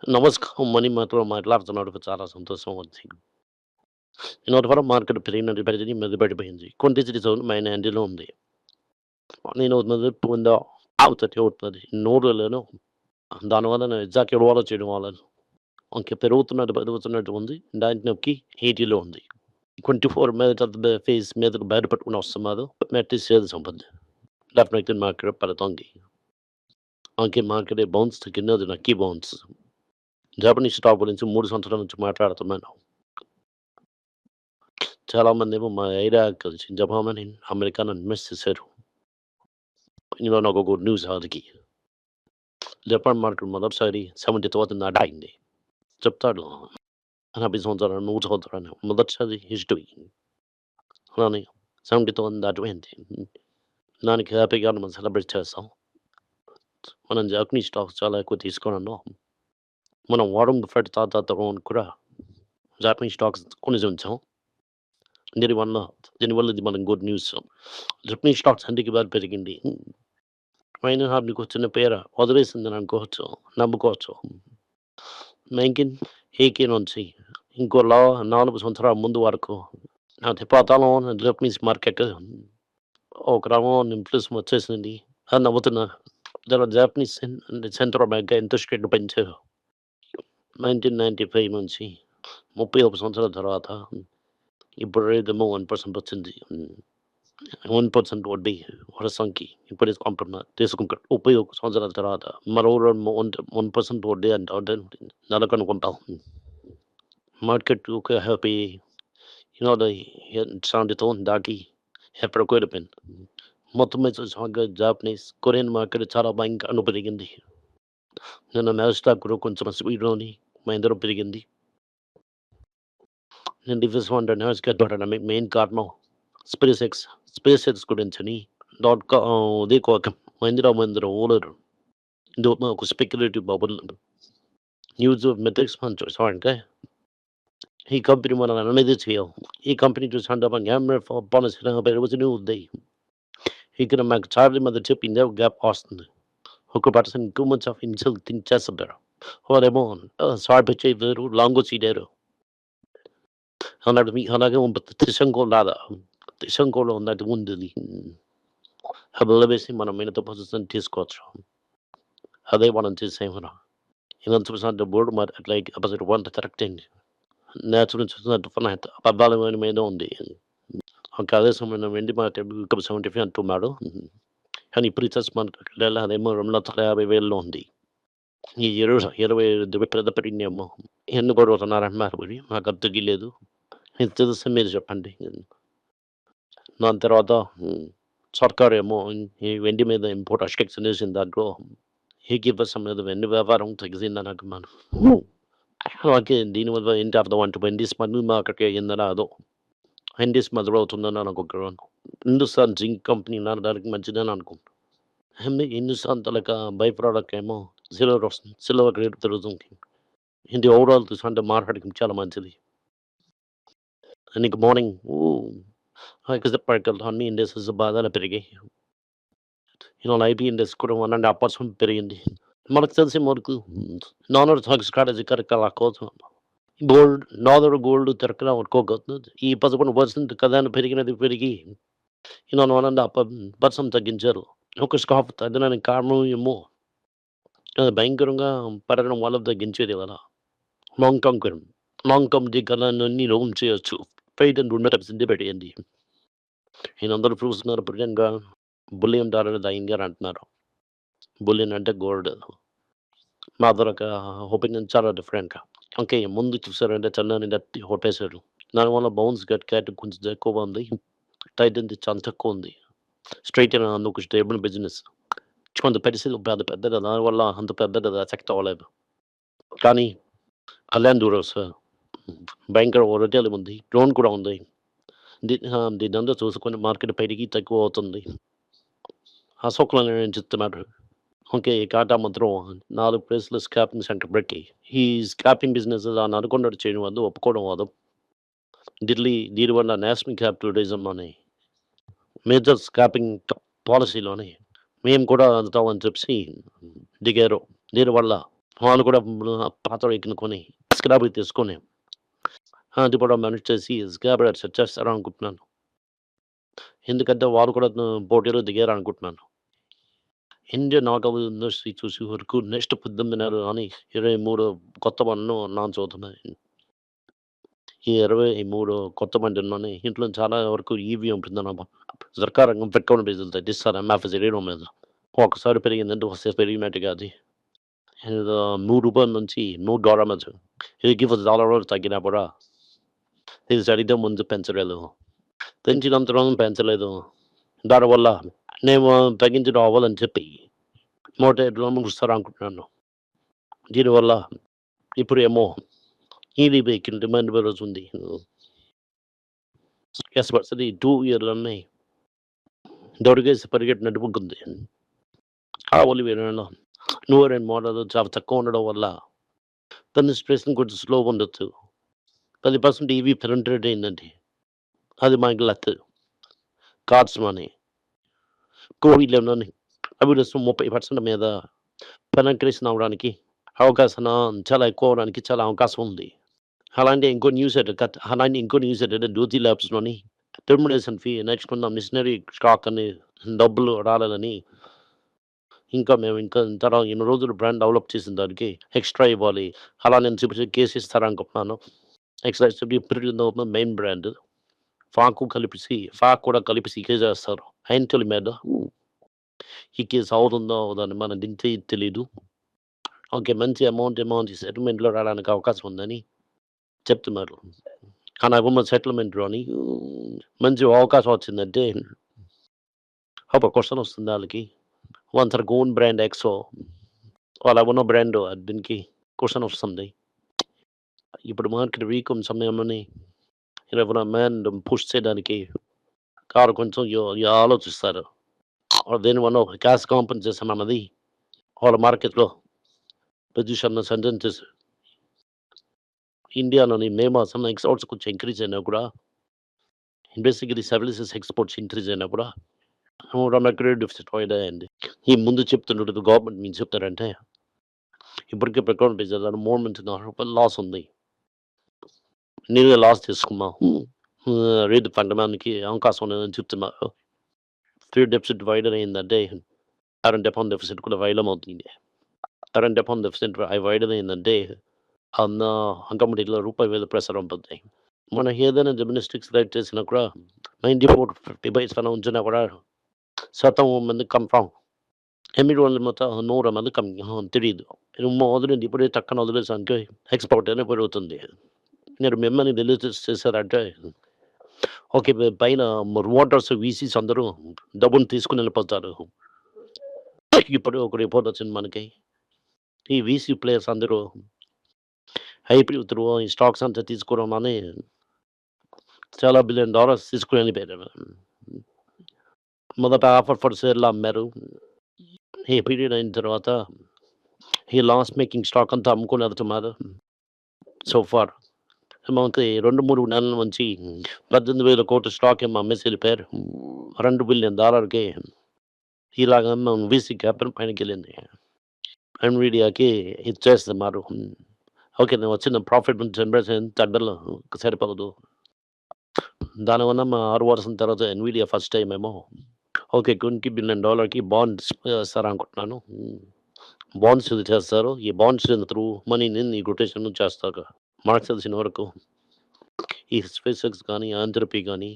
నమస్కారం మనీ మాతో మాట్లాడుతున్నందుకు చాలా సంతోషం ఉంది. ఇన్నోటి వరకు మార్కెట్ పెరిగినట్టు పెరిగింది, మీద పడిపోయింది. క్వాంటిటీ జోన్ మైన్ హ్యాండిల్‌లో ఉంది. నేను మొదలుపెట్టిందో అవుతది అవుతది. నోరులేను. దానివల్ల నేను ఎగ్జాక్ట్ ఎడవాలో చేయడం వల్ల ఇంక పెరుగుతున్నట్టు ఉంది. దాంట్లోకి 80లో ఉంది. 24 మీద ఫేస్ మీదకి బయటపెట్టుకొని వస్తున్నారు. నెట్ సేల్స్ ఉంటుంది. డెఫినెట్‌లీ మార్కెట్ పడుతుంది. అంకే మార్కెట్ బౌన్స్ కిందది లక్కీ బౌన్స్. జపనీస్ స్టాక్ గురించి 3 సంవత్సరాల నుంచి మాట్లాడుతున్నాను. చాలామందేమో మా ఏరియా కలిసి జపామని అమెరికాలో ఇన్వెస్ట్ చేశారు. ఇందులో నాకు ఒక గుడ్ న్యూస్ ఆళ్ళకి. జపాన్ మార్కెట్ మొదటిసారి 70,000 దాటింది. చెప్తాడు 80 సంవత్సరాలు, 100 సంవత్సరాలు మొదటిసారి హిస్టరీ. అలానే 70,000 దాటిపోయింది. దానికి హ్యాపీగా మనం సెలబ్రేట్ చేస్తాం. మనం జాపనీస్ స్టాక్స్ చాలా ఎక్కువ తీసుకున్నాను. మనం వారన్ బఫెట్ తాతతో కూడా జాపనీస్ స్టాక్స్ కొనేసి ఉంచాం. దీనివల్ల దీనివల్ల ఇది మనకు గుడ్ న్యూస్. జపనీస్ స్టాక్స్ అన్నిటికి బాగా పెరిగింది. మైనర్ హాబ్ నీకు చిన్న పేర వదిలేసిందని అనుకోవచ్చు, నమ్ముకోవచ్చు. నైన్టీన్ ఏకే నుంచి ఇంకో 4 సంవత్సరాల ముందు వరకు అది పాతాళం జపనీస్ మార్కెట్ ఒక రకమైన ఇన్‌ఫ్లేషన్ వచ్చేసింది. అని నమ్ముతున్నా. తర్వాత జాపనీస్ సెంట్రల్ బ్యాంక్ ఇంట్రెస్ట్ రేట్లు పెంచారు. 1995 నుంచి 31 సంవత్సరాల తర్వాత ఇప్పుడు రేటేమో 1% వచ్చింది. 1% వడ్డీ వరసంకి ఇప్పుడు తీసుకుంటారు. 31 సంవత్సరాల తర్వాత మరో 1% వడ్డీ అంటే నెలకనుకుంటాం. మార్కెట్ ఒక హ్యాపీ ద 70,000 దాటి ఎప్పటికో వెళ్ళిపోయింది. మొత్తం మీద చూసాక జాపనీస్, కొరియన్ మార్కెట్ చాలా భయంకరంగా పెరిగింది. నిన్న నాస్డాక్ కూడా కొంచెం స్పీడ్‌లోని మహేంద్ర పెరిగింది. నేను డిఫెన్స్ అంటే నాస్డాక్ పడడానికి మెయిన్ కారణం స్పేస్ ఎక్స్ గురించని ఇది ఒక మహేంద్ర ఓనర్ ఇది ఒక స్పెక్యులేటివ్ బబుల్ న్యూస్ మెట్రిక్స్ మనం చూసామంటే ఈ కంపెనీ మనం అనేది చేయం. ఈ కంపెనీ చూసాంటే మన గ్యామ్‌ర్ పాలసీ పెరుగుతూనే ఉంది. ఇక్కడ మాకు చార్లీ మధ్య చెప్పిందే ఒక గ్యాప్ వస్తుంది. ఒక person 2 months of initial think చేస్తుంటారు. వాడేమో షార్ట్ చేయలేరు, లాంగ్ చేయలేరు. అలాగే ఉంటుంది. త్రిశంకులో ఉన్నట్టు ఉంది. అది వేసి మనం మిగతా పొజిషన్ తీసుకోవచ్చు. అదే మనం చేసేమన. ఇలా చూసినట్టు board like opposite one correcting. Natural చూసినట్టు ఫనైట్ అబద్ధాల మీద ఉంది. అదే సమయంలో వెండి మార్కెట్ ఇంకా 75 అంటున్నాడు. కానీ ప్రీసెస్ మార్కెట్ అదేమో 2,50,000లో ఉంది. ఈ 25 పెద్ద పెరిగినాయేమో. ఎందుకు కొడుగుతున్నారంటున్నారు మరి నాకు అది తెలియలేదు. ఇది తెలిస్తే మీరు చెప్పండి. దాని తర్వాత సర్కారేమో ఈ వెండి మీద ఇంపోర్ట్ రెస్ట్రిక్షన్ వేసిన దాంట్లో ఏకీకృతం మీద వెండి వ్యాపారం తగ్గిందని అంటున్నాను. అలాగే దీనివల్ల ఏంటి అర్థం అంటే వెండి స్మగ్లింగ్ మార్కెట్‌కి అయిందని అదో. వెండి స్మగ్లర్ అవుతుందని అనుకుంటున్నాను. హిందుస్థాన్ జింక్ కంపెనీ దానికి మంచిదని అనుకుంటున్నాను. హిందుస్థాన్ తాలూకా బై ప్రోడక్ట్ ఏమో సిల్వర్ వస్తుంది. సిల్వర్ రేట్ పెరుగుతుంది. ఇది ఓవరాల్ చూసుకుంటే మార్కెట్‌కి చాలా మంచిది. నీకు మార్నింగ్ అన్ని ఇండెక్సెస్ బాగానే పెరిగాయి. ఐబీ ఇండెక్స్ కూడా 1.5% పెరిగింది. మనకు తెలిసే వరకు నాన్ ఆర్థడాక్స్ స్ట్రాటజీ అలా కోసం గోల్డ్ తిరగలా అనుకోగలుగుతుంది. ఈ 11% కదా అని పెరిగి 1.5% తగ్గించారు. ఒక స్టాక్ తగ్గడానికి కారణం ఏమో భయంకరంగా పెరగడం వల్ల తగ్గించేది కదా! లాంగ్ టర్మ్ దిగ్గలన్నీ లోన్ చేయొచ్చు. ఫెయిట్ అండ్ 2% పెట్టేయండి. అందరూ చూస్తున్నారు ప్రెజెంట్‌గా బులియన్ డాలర్ దయ్యంగా అంటున్నారు. బులియన్ అంటే గోల్డ్. మా దొరక ఒపీనియన్ చాలా డిఫరెంట్‌గా. ఓకే. ముందు చూసారంటే చల్లని గట్టి కొట్టేశారు. దానివల్ల బౌన్స్ క్యాట్ కొంచెం ఎక్కువగా ఉంది. టైటన్‌ది చాలా తక్కువ ఉంది. స్ట్రెయిట్ అందుకు స్టేబుల్ బిజినెస్. కొంత పరిస్థితి పెద్దది దానివల్ల అంత పెద్దది ఎఫెక్ట్ అవ్వలేదు. కానీ కళ్యాణ్ డ్యూరల్స్ భయంకర వొలటిలిటీ ఉంది. డ్రోన్ కూడా ఉంది. దీన్నంతా చూసుకొని మార్కెట్ పెరిగి తక్కువ అవుతుంది. అశోక్ లేలాండ్ చెప్తున్నారు. ఓకే. టాటా మాత్రం 4 ప్లేస్‌లో స్క్రాపింగ్ సెంటర్ పెట్టి ఈ స్క్రాపింగ్ బిజినెస్ నల్గొండ చేయడం వల్ల ఒప్పుకోవడం వల్ల దీనివల్ల నేషనల్ క్యాపిటలిజం అనే మేజర్ స్క్రాపింగ్ పాలసీలోని మేము కూడా అందుతామని చెప్పి దిగారు. దీనివల్ల వాళ్ళు కూడా పాతవి ఎక్కినుకొని స్క్రాబులు తీసుకొని అది కూడా మేనేజ్ చేసి స్క్రాబ్ సెట్ చేస్తారనుకుంటున్నాను. ఎందుకంటే వాళ్ళు కూడా పోటీలో దిగారనుకుంటున్నాను. ఇండియన్ ఆటో ఇండస్ట్రీ చూసే వరకు నెక్స్ట్ 18 నెలలు గాని 23 కొత్త బండ్లు లాంచ్ అవుతున్నాయి. ఈ 23 కొత్త బండిల్లోని ఇంట్లో చాలా వరకు ఈవీ ఉంటుందన్నమాట. సర్కార్ రంగం పెట్రోల్, డీజిల్ తగ్గిస్తారు ఎంఆర్‌పీ శరీరం మీద. ఒకసారి పెరిగిందంటే ఒకసారి పెరిగినట్టుగా అది. ఏదో $100 నుంచి $100 మధ్య. ఇది గివ్ డాలర్ తగ్గినా కూడా ఇది సరిగ్గా ముందు పెంచలేదు. పెంచినంతరం పెంచలేదు. దానివల్ల నేను తగ్గించడం అవ్వదని చెప్పి 107 ముగిస్తారనుకుంటున్నాను. దీనివల్ల ఇప్పుడేమో ఈవీ వెహికల్ డిమాండ్ పెరుగుతుంది. ఎస్ పరిస్థితి 2 ఇయర్‌లోనే దొరికేసి పరిగెట్టినట్టు ఉంటుంది. ఆ ఒలివేరాలో 102 మోడల్ చాలా తక్కువ ఉండడం వల్ల పెనిట్రేషన్ కొంచెం స్లోగా ఉండొచ్చు. 10% ఈవీ పెనిట్రేట్ అయిందండి. అది మనకి లక్. Cards money. కోవిడ్‌లోని అభివృద్ధి 30% మీద పెనట్రేషన్ అవ్వడానికి అవకాశం చాలా ఎక్కువ అవ్వడానికి చాలా అవకాశం ఉంది. అలాంటి ఇంకో న్యూస్ ఏంటంటే జ్యోతి ల్యాబ్స్‌లోని టెర్మినేషన్ ఫీ నెక్స్ట్ ఉన్న మిషనరీ స్టాక్ అని డబ్బులు రాలేదని మేము తర్వాత ఇన్ని రోజులు బ్రాండ్ డెవలప్ చేసిన దానికి ఎక్స్‌ట్రా ఇవ్వాలి. అలా నేను చూపించి కేస్ ఇస్తారనుకుంటున్నాను. Extra main brand. ఫాక్ కూడా కలిపి కేస్ ఏస్తారు. ఐఎన్‌టీఎల్ మీద ఈ కేస్ అవుతుందో అవ్వదని మనకి తెలీదు. ఓకే. మంచి అమౌంట్ సెటిల్మెంట్‌లో రావడానికి అవకాశం ఉందని చెప్తున్నారు. కానీ సెటిల్మెంట్‌లోని మంచి అవకాశం వచ్చిందంటే ఒక క్వెషన్ వస్తుంది ఆళ్ళకి. Once their own brand exo వాళ్ళ ఉన్న బ్రాండ్ దీనికి క్వెషన్ వస్తుంది. ఇప్పుడు మార్కెట్ వీక్ ఉన్న సమయంలోని ఎవరైనా మ్యాన్ పుష్ చేయడానికి కారు కొంచెం ఆలోచిస్తారు. దేనివల్ల ఒక క్యాష్ కాంపెన్సేషన్ అన్నది వాళ్ళ మార్కెట్‌లో పొజిషన్‌ని స్ట్రెంథెన్ చేసి ఇండియాలోని మే మాసంలో ఎక్స్‌పోర్ట్స్ కొంచెం ఇంక్రీజ్ అయినా కూడా బేసికల్లీ సర్వీసెస్ ఎక్స్‌పోర్ట్స్ ఇంక్రీజ్ అయినా కూడా క్రెడిట్ డెఫిసిట్ అయింది. ఈ ముందు చెప్తున్నట్టు గవర్నమెంట్ ఏం చెప్తారంటే ఇప్పటికే పెట్రోల్, డీజిల్ $3 లాస్ ఉంది. నేనే లాస్ తీసుకున్నాం. రేటు తగ్గడానికి అవకాశం ఉన్నదని చెప్తున్నారు. క్రెడిట్ డెఫిసిట్ వైడన్ అయిందంటే కరెంట్ అకౌంట్ డెఫిసిట్ కూడా వైడన్ అవుతుంది. కరెంట్ అకౌంట్ డెఫిసిట్ వైడన్ అయిందంటే ఆటోమేటిక్‌గా రూపాయి మీద ప్రెషర్ ఉంటుంది. మనం ఏదైనా జిమ్నాస్టిక్స్ రైడ్ చేసినా కూడా 94, 50 ఉంచినా కూడా శాతం మంది కన్ఫర్మ్. ఎనిమిది రోజుల మొత్తం 100 మంది తెలీదు. వదిలింది ఇప్పుడే టక్కన వదిలేసానికి ఎక్స్‌పోర్ట్ అనేది పెరుగుతుంది. మీరు మిమ్మల్ని రిలీజ్ చేశారంటే ఓకే. పైన ఓటర్స్, వీసీస్ అందరూ డబ్బులు తీసుకొని వెళ్ళిపోతారు. ఇప్పుడు ఒక రిపోర్ట్ వచ్చింది మనకి. ఈ వీసీ ప్లేయర్స్ అందరూ ఐపీఓ త్రూ ఈ స్టాక్స్ అంతా తీసుకోవడం అని చాలా $1 బిలియన్ తీసుకొని వెళ్ళిపోయారు. మొదట ఆఫర్ ఫర్ సేల్‌లో అమ్మారు. ఈ పీరియడ్ అయిన తర్వాత ఈ లాస్ మేకింగ్ స్టాక్ అంతా అమ్ముకొని వెళ్తున్నారు. సో ఫార్ మనకి 2, 3 నెలల నుంచి 18,000 కోట్ల స్టాక్ ఏమో అమ్మేసి వెళ్ళిపోయారు. $2 బిలియన్ ఇలాగ వీసీ క్యాపిటల్ పైనకెళ్ళింది. ఎన్విడియాకి ఇచ్చేస్తున్నారు. ఓకే. వచ్చిన ప్రాఫిట్ జనరేషన్ తగ్గలో సరిపోదు. దానివల్ల 6 వర్షం తర్వాత ఎన్విడియా ఫస్ట్ టైమ్ ఏమో ఓకే. $20 బిలియన్ బాండ్స్ ఇస్తారనుకుంటున్నాను. బాండ్స్ చేస్తారు. ఈ బాండ్స్ త్రూ మనీని రొటేషన్ చేస్తారు. మనకు తెలిసిన వరకు ఈ స్పేస్ ఎక్స్ కానీ, ఆంథ్రపీ కానీ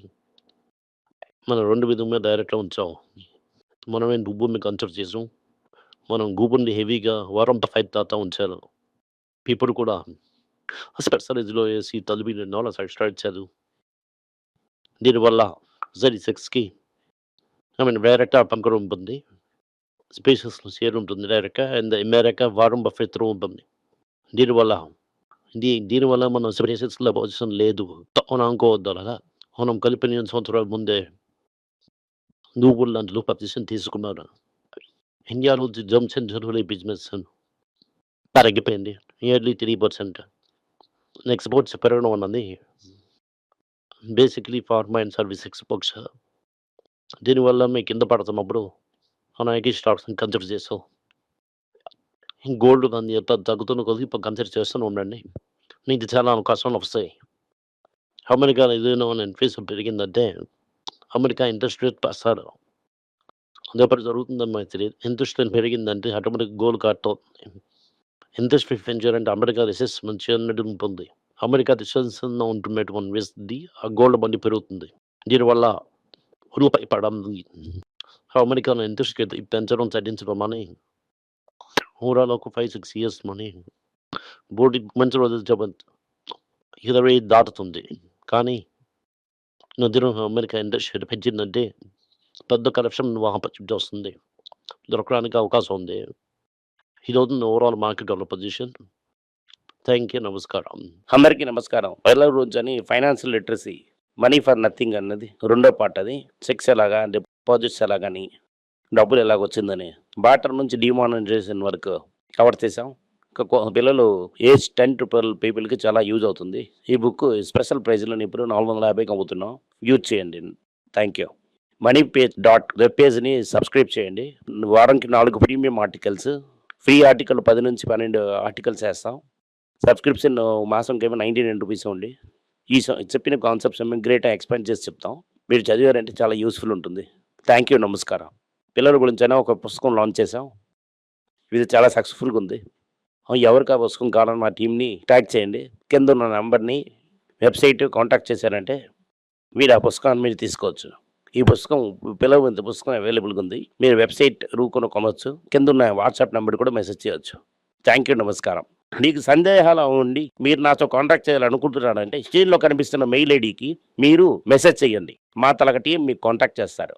మనం 2 విధంగా డైరెక్ట్‌గా ఉంచాం. మనమే భూమిని కన్సిడర్ చేసాం. మనం గూగుల్‌ని హెవీగా వారం 5 దాకా ఉంచారు. ఇప్పుడు కూడా స్పెషలైజ్‌లో వేసి $10 బిలియన్ ఎక్స్ట్రా ఇచ్చారు. దీనివల్ల జెడ్6కి డైరెక్ట్‌గా పంపకం ఉంటుంది. స్పేసెస్‌లో షేర్ ఉంటుంది డైరెక్ట్‌గా. And America Warren Buffett through ఉంటుంది. దీనివల్ల దీనివల్ల మనం స్పేసెస్‌లో పొజిషన్ లేదు అని అనుకోవద్దు అలాగా. మనం కలిపి 8 సంవత్సరాల ముందే గూగుల్ దాంట్లో పొజిషన్ తీసుకున్నారు. ఇండియాలో జంక్షన్ జనరల్ బిజినెస్ తగ్గిపోయింది. నియర్లీ 3%. ఎక్స్‌పోర్ట్స్ పెరగడం అన్నది basically pharma and service exports. దీనివల్ల మేము కింద పడుతున్నప్పుడు మనం ఐటీ స్టాక్స్‌ని కన్సిడర్ చేసాం. గోల్డ్ కానీ తగ్గుతున్న కొద్దీ ఇప్పుడు కన్సిడర్ చేస్తూనే ఉండండి. మీకు చాలా అవకాశాలు వస్తాయి. అమెరికాలో ఏదైనా ఇన్ఫ్లేషన్ పెరిగిందంటే అమెరికా ఇంట్రెస్ట్ రేట్ పెంచుతారు. అదెప్పుడు ఉంటుందో మనకు తెలీదు. ఇంట్రెస్ట్ రేట్ పెరిగిందంటే ఆటోమేటిక్‌గా గోల్డ్ కట్ అవుతుంది. ఇంట్రెస్ట్ రేట్ పెంచారంటే అమెరికా రిసెషన్ చేయనట్టు ఉంటుంది. అమెరికా రిసెషన్‌లో ఉంటున్నటువంటి వ్యక్తి ఆ గోల్డ్ మనీ పెరుగుతుంది. దీనివల్ల రూపాయి పడింది. అమెరికాలో ఇంట్రెస్ట్ రేట్ పెంచడం, తగ్గించడం అని ఓవరాల్ ఒక 5, 6 ఇయర్స్ మనీ బోర్డు మంచి రోజులు 20 దాటుతుంది. కానీ మధ్యలో అమెరికా ఇంట్రెస్ట్ రేట్ పెంచిందంటే పెద్ద కరప్షన్ ఆపర్చునిటీ వస్తుంది. దొరకడానికి అవకాశం ఉంది. ఇదవుతుంది overall market develop position. Thank you. నమస్కారం. అందరికీ నమస్కారం. పైల రోజు అని financial literacy money for nothing అన్నది రెండో పార్ట్. అది చెక్స్ ఎలాగా, డిపాజిట్స్ ఎలాగని, డబ్బులు ఎలాగొచ్చిందని, బార్టర్ నుంచి డిమానిటైజేషన్ వరకు కవర్ చేసాం. పిల్లలు ఏజ్ 10 to 12 పీపుల్కి చాలా యూజ్ అవుతుంది. ఈ బుక్ స్పెషల్ ప్రైజ్లో ఇప్పుడు 450కి అమ్ముతున్నాం. యూజ్ చేయండి. Thank you. Money page web పేజ్ని సబ్స్క్రైబ్ చేయండి. వారానికి 4 ప్రీమియం ఆర్టికల్స్, ఫ్రీ ఆర్టికల్ 10 నుంచి 12 ఆర్టికల్స్ వేస్తాం. సబ్స్క్రిప్షన్ మాసంకి ఏమో 99 రూపీస్ ఉంది. ఈ చెప్పిన కాన్సెప్ట్స్ మేము గ్రేట్గా ఎక్స్ప్లెయిన్ చేసి చెప్తాం. మీరు చదివారంటే చాలా యూస్ఫుల్ ఉంటుంది. Thank you. నమస్కారం. పిల్లల గురించి అయినా ఒక పుస్తకం లాంచ్ చేసాం. ఇది చాలా సక్సెస్ఫుల్గా ఉంది. ఎవరికి ఆ పుస్తకం కావాలని మా టీంని ట్యాగ్ చేయండి. కింద ఉన్న నెంబర్ని వెబ్సైట్ కాంటాక్ట్ చేశారంటే మీరు ఆ పుస్తకాన్ని మీరు తీసుకోవచ్చు. ఈ పుస్తకం పిల్లల పుస్తకం అవైలబుల్గా ఉంది. మీరు వెబ్సైట్ కొనవచ్చు. కింద ఉన్న వాట్సాప్ నెంబర్ కూడా మెసేజ్ చేయవచ్చు. Thank you. నమస్కారం. మీకు సందేహాలు ఉండి మీరు నాతో కాంటాక్ట్ చేయాలనుకుంటున్నారంటే స్క్రీన్లో కనిపిస్తున్న మెయిల్ ఐడికి మీరు మెసేజ్ చేయండి. మా తలక టీం మీకు కాంటాక్ట్ చేస్తారు.